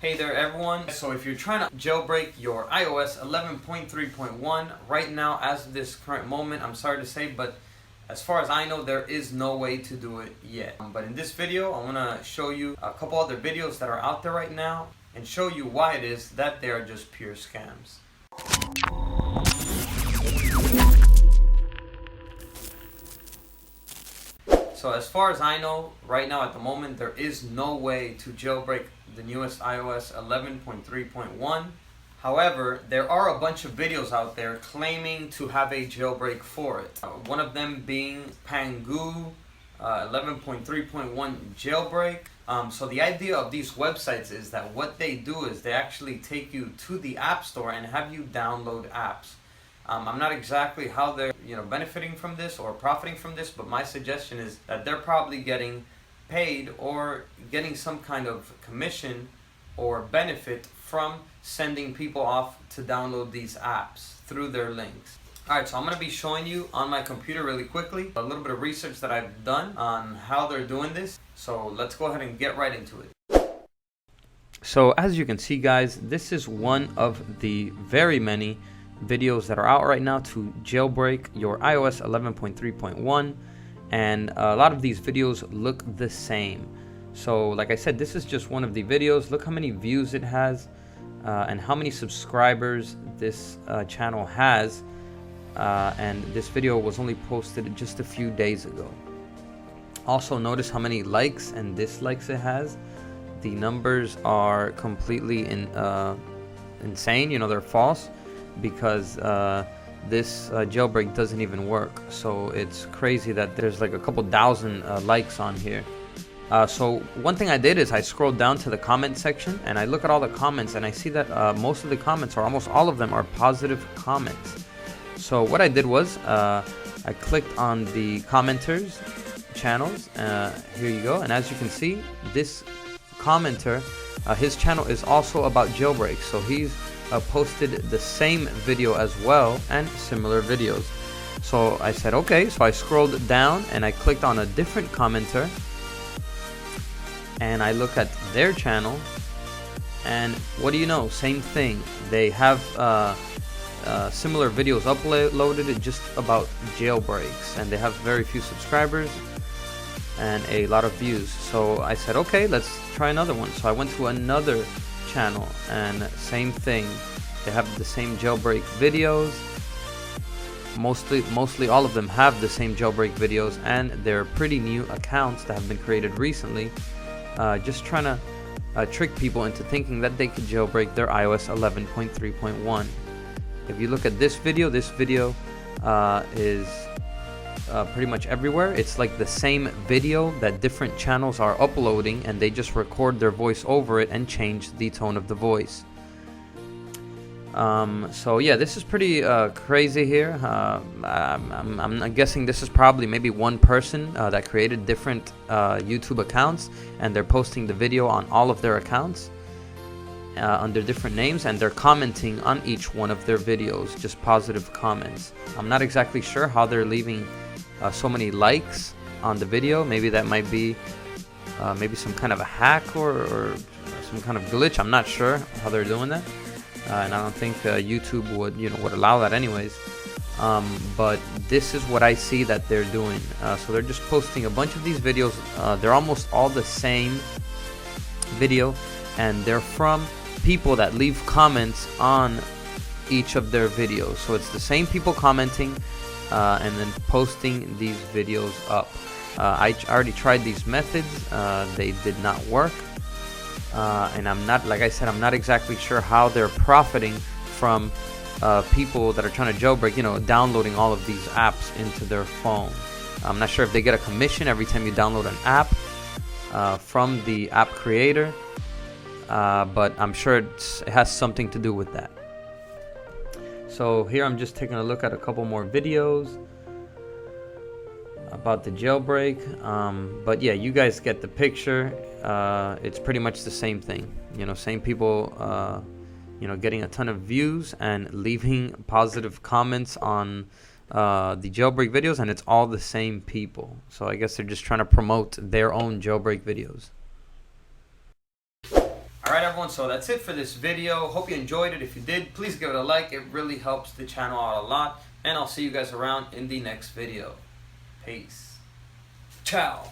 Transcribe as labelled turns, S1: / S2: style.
S1: Hey there everyone. So if you're trying to jailbreak your iOS 11.3.1 right now as of this current moment, I'm sorry to say, but as far as I know, there is no way to do it yet. But in this video, I want to show you a couple other videos that are out there right now and show you why it is that they are just pure scams. So as far as I know, right now at the moment, there is no way to jailbreak the newest iOS 11.3.1. However, there are a bunch of videos out there claiming to have a jailbreak for it. One of them being Pangu 11.3.1 jailbreak. So the idea of these websites is that what they do is they actually take you to the App Store and have you download apps. I'm not exactly how they're benefiting from this or profiting from this, but my suggestion is that they're probably getting paid or getting some kind of commission or benefit from sending people off to download these apps through their links. Alright, so I'm going to be showing you on my computer really quickly a little bit of research that I've done on how they're doing this. So let's go ahead and get right into it. So as you can see, guys, this is one of the very many videos that are out right now to jailbreak your iOS 11.3.1, and a lot of these videos look the same. So like I said, this is just one of the videos. Look how many views it has and how many subscribers this channel has, and this video was only posted just a few days ago. Also notice how many likes and dislikes it has. The numbers are completely insane, they're false, because this jailbreak doesn't even work. So it's crazy that there's like a couple thousand likes on here. So one thing I did is I scrolled down to the comment section and I look at all the comments, and I see that most of the comments, or almost all of them, are positive comments. So what I did was I clicked on the commenters channels. Here you go, and as you can see, this commenter, his channel is also about jailbreak, so he's posted the same video as well and similar videos. So I said okay, so I scrolled down and I clicked on a different commenter and I look at their channel, and what do you know, same thing. They have similar videos uploaded just about jailbreaks, and they have very few subscribers and a lot of views. So I said okay, let's try another one. So I went to another channel and same thing. They have the same jailbreak videos. Mostly all of them have the same jailbreak videos, and they're pretty new accounts that have been created recently, just trying to trick people into thinking that they could jailbreak their iOS 11.3.1. If you look at this video is pretty much everywhere. It's like the same video that different channels are uploading, and they just record their voice over it and change the tone of the voice. So yeah, this is pretty crazy here. I'm guessing this is probably maybe one person that created different YouTube accounts, and they're posting the video on all of their accounts under different names, and they're commenting on each one of their videos, just positive comments. I'm not exactly sure how they're leaving so many likes on the video. Maybe that might be maybe some kind of a hack or some kind of glitch. I'm not sure how they're doing that, and I don't think YouTube would allow that anyways. But this is what I see that they're doing. So they're just posting a bunch of these videos. They're almost all the same video, and they're from people that leave comments on each of their videos. So it's the same people commenting and then posting these videos up. I already tried these methods. They did not work, and I'm not, like I said, I'm not exactly sure how they're profiting from people that are trying to jailbreak, downloading all of these apps into their phone. I'm not sure if they get a commission every time you download an app from the app creator, but I'm sure it has something to do with that. So here I'm just taking a look at a couple more videos about the jailbreak, but yeah, you guys get the picture. It's pretty much the same thing, same people getting a ton of views and leaving positive comments on the jailbreak videos, and it's all the same people. So I guess they're just trying to promote their own jailbreak videos. Alright everyone, so that's it for this video. Hope you enjoyed it. If you did, please give it a like. It really helps the channel out a lot. And I'll see you guys around in the next video. Peace. Ciao.